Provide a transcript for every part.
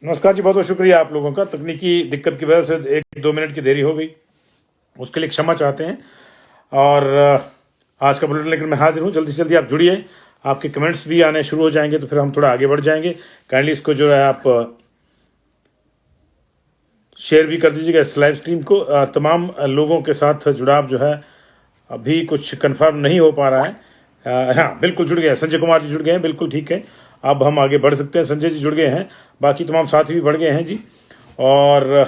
नमस्कार जी, बहुत बहुत शुक्रिया आप लोगों का। तकनीकी दिक्कत की वजह से 1-2 मिनट की देरी हो गई, उसके लिए क्षमा चाहते हैं। और आज का बुलेटिन लेकर मैं हाजिर हूँ। जल्दी से जल्दी आप जुड़िए, आपके कमेंट्स भी आने शुरू हो जाएंगे तो फिर हम थोड़ा आगे बढ़ जाएंगे। काइंडली इसको जो है आप शेयर भी कर दीजिएगा इस लाइव स्ट्रीम को। तमाम लोगों के साथ जुड़ाव जो है अभी कुछ कंफर्म नहीं हो पा रहा है। हाँ, बिल्कुल जुड़ गए हैं। संजय कुमार जी जुड़ गए हैं, बिल्कुल ठीक है। अब हम आगे बढ़ सकते हैं। संजय जी जुड़ गए हैं, बाकी तमाम साथी भी बढ़ गए हैं जी। और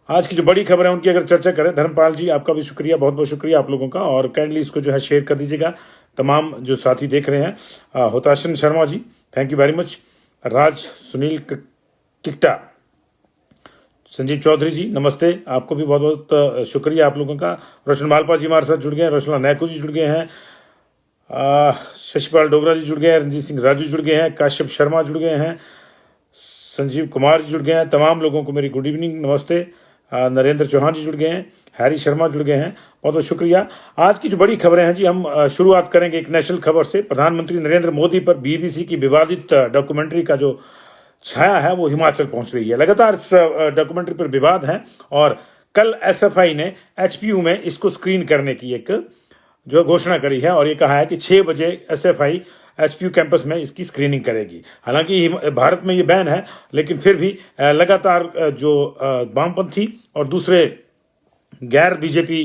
आज की जो बड़ी खबर है उनकी अगर चर्चा करें, धर्मपाल जी आपका भी शुक्रिया, बहुत बहुत शुक्रिया आप लोगों का। और काइंडली इसको जो है शेयर कर दीजिएगा तमाम जो साथी देख रहे हैं। होताशन Sharma ji, thank you very much. राज सुनील किक्टा, संजीव चौधरी जी नमस्ते, आपको भी बहुत बहुत शुक्रिया आप लोगों का। रोशन मालपा जी हमारे साथ जुड़ गए हैं, रोशनला नैकू जी जुड़ गए हैं, शशिपाल डोगरा जी जुड़ गए हैं, रंजीत सिंह राजू जुड़ गए हैं, काश्यप शर्मा जुड़ गए हैं, संजीव कुमार जी जुड़ गए हैं। तमाम लोगों को मेरी गुड इवनिंग, नमस्ते। नरेंद्र चौहान जी जुड़ गए हैं, हैरी शर्मा जुड़ गए हैं, बहुत बहुत शुक्रिया। आज की जो बड़ी खबरें हैं जी, हम शुरुआत करेंगे एक नेशनल खबर से। प्रधानमंत्री नरेंद्र मोदी पर बीबीसी की विवादित डॉक्यूमेंट्री का जो छाया है वो हिमाचल पहुंच रही है। लगातार इस डॉक्यूमेंट्री पर विवाद है और कल एसएफआई ने एचपीयू में इसको स्क्रीन करने की एक जो घोषणा करी है और ये कहा है कि 6 बजे एसएफआई एचपीयू कैंपस में इसकी स्क्रीनिंग करेगी। हालांकि भारत में ये बैन है, लेकिन फिर भी लगातार जो वामपंथी और दूसरे गैर बीजेपी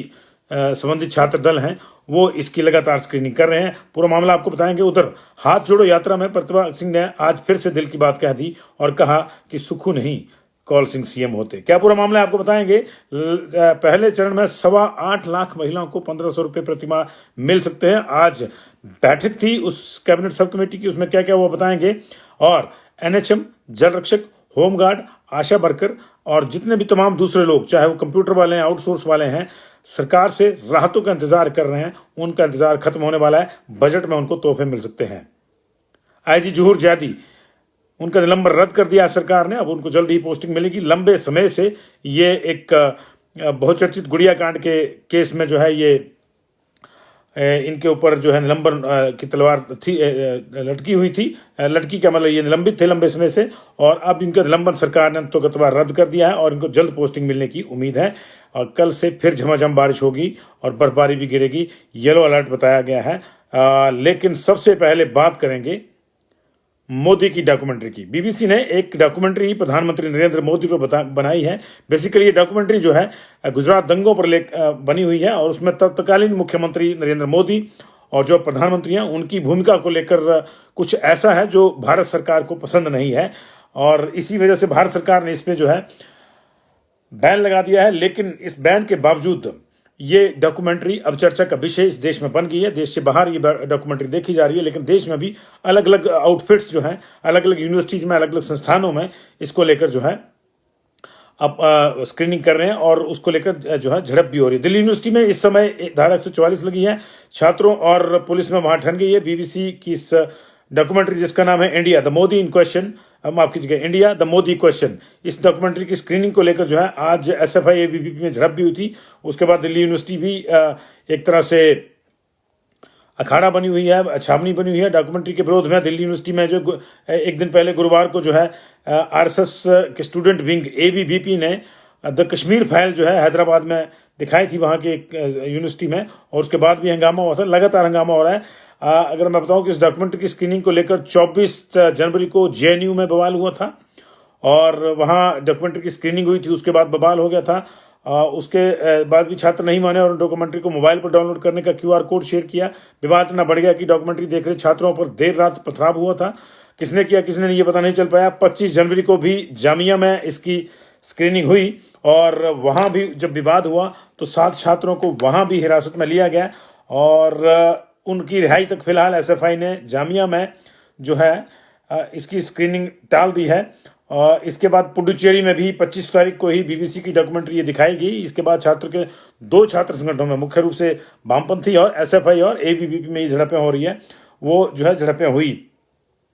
संबंधित छात्र दल हैं वो इसकी लगातार स्क्रीनिंग कर रहे हैं। पूरा मामला आपको बताएंगे। उधर हाथ जोड़ो यात्रा में प्रतिभा सिंह ने आज फिर से दिल की बात कह दी और कहा कि सुखू नहीं कौल सिंह सीएम होते। क्या पूरा मामला आपको बताएंगे। पहले चरण में 8.25 लाख महिलाओं को 1500 रुपये प्रतिमाह मिल सकते हैं। आज बैठक थी उस कैबिनेट सब कमेटी की, उसमें क्या क्या वो बताएंगे। और एनएचएम, जल रक्षक, होमगार्ड, आशा वर्कर और जितने भी तमाम दूसरे लोग, चाहे वो कंप्यूटर वाले हैं, आउटसोर्स वाले हैं, सरकार से राहतों का इंतजार कर रहे हैं, उनका इंतजार खत्म होने वाला है। बजट में उनको तोहफे मिल सकते हैं। आईजी जुहूर जैदी, उनका निलंबन रद्द कर दिया सरकार ने, अब उनको जल्द ही पोस्टिंग मिलेगी। लंबे समय से ये एक बहुचर्चित गुड़िया कांड के केस में जो है ये इनके ऊपर जो है निलंबन की तलवार थी, लटकी हुई थी। लड़की का मतलब ये निलंबित थे लंबे समय से, और अब इनका निलंबन सरकार ने तो गतवार रद्द कर दिया है और इनको जल्द पोस्टिंग मिलने की उम्मीद है। और कल से फिर झमाझम बारिश होगी और बर्फबारी भी गिरेगी, येलो अलर्ट बताया गया है। लेकिन सबसे पहले बात करेंगे मोदी की डॉक्यूमेंट्री की। बीबीसी ने एक डॉक्यूमेंट्री प्रधानमंत्री नरेंद्र मोदी पर बनाई है। बेसिकली ये डॉक्यूमेंट्री जो है गुजरात दंगों पर बनी हुई है और उसमें तत्कालीन मुख्यमंत्री नरेंद्र मोदी और जो प्रधानमंत्री हैं उनकी भूमिका को लेकर कुछ ऐसा है जो भारत सरकार को पसंद नहीं है और इसी वजह से भारत सरकार ने इस पर जो है बैन लगा दिया है। लेकिन इस बैन के बावजूद ये डॉक्यूमेंट्री अब चर्चा का विषय इस देश में बन गई है। देश से बाहर ये डॉक्यूमेंट्री देखी जा रही है, लेकिन देश में भी अलग अलग आउटफिट्स जो हैं, अलग अलग यूनिवर्सिटीज में, अलग अलग संस्थानों में इसको लेकर जो है अब स्क्रीनिंग कर रहे हैं और उसको लेकर जो है झड़प भी हो रही है। दिल्ली यूनिवर्सिटी में इस समय धारा 144 लगी है। छात्रों और पुलिस में वहां ठन गई है। बीबीसी की इस डॉक्यूमेंट्री जिसका नाम है India the Modi in question, माफ कीजिएगा, इंडिया द मोदी क्वेश्चन, इस डॉक्यूमेंट्री की स्क्रीनिंग को लेकर जो है आज एसएफआई एबीवीपी में झड़प भी हुई थी। उसके बाद दिल्ली यूनिवर्सिटी भी एक तरह से अखाड़ा बनी हुई है, छावनी बनी हुई है डॉक्यूमेंट्री के विरोध में। दिल्ली यूनिवर्सिटी में जो एक दिन पहले गुरुवार को जो है आरएसएस के स्टूडेंट विंग एबीवीपी ने द कश्मीर फाइल जो है हैदराबाद में दिखाई थी वहाँ के एक यूनिवर्सिटी में, और उसके बाद भी हंगामा हुआ था। लगातार हंगामा हो रहा है। अगर मैं बताऊं कि इस डॉक्यूमेंट्री की स्क्रीनिंग को लेकर 24 जनवरी को जेएनयू में बवाल हुआ था और वहाँ डॉक्यूमेंट्री की स्क्रीनिंग हुई थी, उसके बाद बवाल हो गया था। उसके बाद भी छात्र नहीं माने और डॉक्यूमेंट्री को मोबाइल पर डाउनलोड करने का क्यूआर कोड शेयर किया। विवाद इतना बढ़ गया कि डॉक्यूमेंट्री देख रहे छात्रों पर देर रात पथराव हुआ था। किसने किया किसने नहीं ये पता नहीं चल पाया। 25 जनवरी को भी जामिया में इसकी स्क्रीनिंग हुई और वहाँ भी जब विवाद हुआ तो 7 छात्रों को वहाँ भी हिरासत में लिया गया और उनकी रिहाई तक फिलहाल एसएफआई ने जामिया में जो है इसकी स्क्रीनिंग टाल दी है। और इसके बाद पुडुचेरी में भी 25 तारीख को ही बीबीसी की डॉक्यूमेंट्री ये दिखाई गई। इसके बाद छात्र के 2 छात्र संगठनों में, मुख्य रूप से वामपंथी और एसएफआई और एबीवीपी में ये झड़पें हो रही है, वो जो है झड़पें हुई।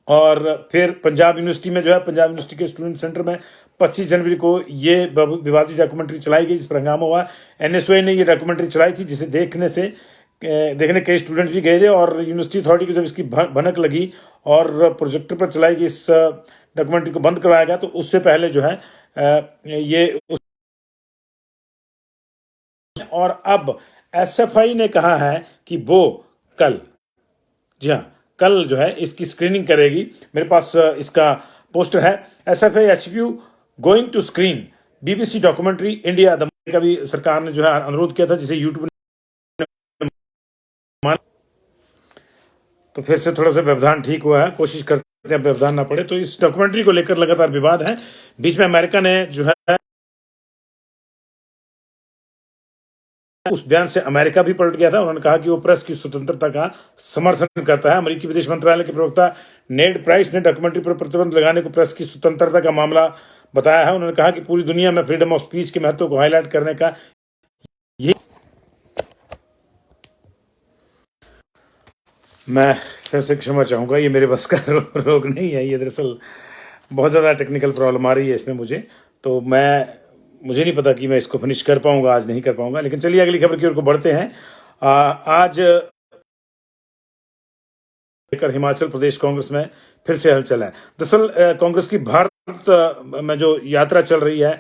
और फिर पंजाब यूनिवर्सिटी में जो है, पंजाब यूनिवर्सिटी के स्टूडेंट सेंटर में 25 जनवरी को ये विवादित डॉक्यूमेंट्री चलाई गई, जिस पर हंगामा हुआ। एनएसओए ने ये डॉक्यूमेंट्री चलाई थी जिसे देखने कई स्टूडेंट भी गए थे और यूनिवर्सिटी अथॉरिटी को जब इसकी भनक लगी और प्रोजेक्टर पर चलाई गई इस डॉक्यूमेंट्री को बंद करवाया गया, तो उससे पहले जो है ये और अब एसएफआई ने कहा है कि वो कल, जी हाँ, कल जो है इसकी स्क्रीनिंग करेगी। मेरे पास इसका पोस्टर है। SFI HPU going to screen BBC documentary India the का भी सरकार ने जो है अनुरोध किया था, जिसे यूट्यूब ने माना। तो फिर से थोड़ा सा व्यवधान ठीक हुआ है, कोशिश करते हैं व्यवधान ना पड़े। तो इस डॉक्यूमेंट्री को लेकर लगातार विवाद है। बीच में अमेरिका ने जो है उस बयान से अमेरिका भी पलट गया था। उन्होंने कहा कि वो प्रेस की स्वतंत्रता का समर्थन करता है। अमेरिकी विदेश मंत्रालय के प्रवक्ता नेड प्राइस ने डॉक्यूमेंट्री पर प्रतिबंध लगाने को प्रेस की स्वतंत्रता का मामला बताया है। उन्होंने कहा कि पूरी दुनिया में फ्रीडम ऑफ स्पीच के महत्व को हाईलाइट करने का ये, मैं फिर से क्षमा चाहूँगा, ये मेरे बस का रोग नहीं है। ये दरअसल बहुत ज़्यादा टेक्निकल प्रॉब्लम आ रही है इसमें मुझे, तो मुझे नहीं पता कि मैं इसको फिनिश कर पाऊंगा, आज नहीं कर पाऊंगा। लेकिन चलिए अगली खबर की ओर को बढ़ते हैं। आज लेकर हिमाचल प्रदेश कांग्रेस में फिर से हलचल है। दरअसल कांग्रेस की भारत में जो यात्रा चल रही है,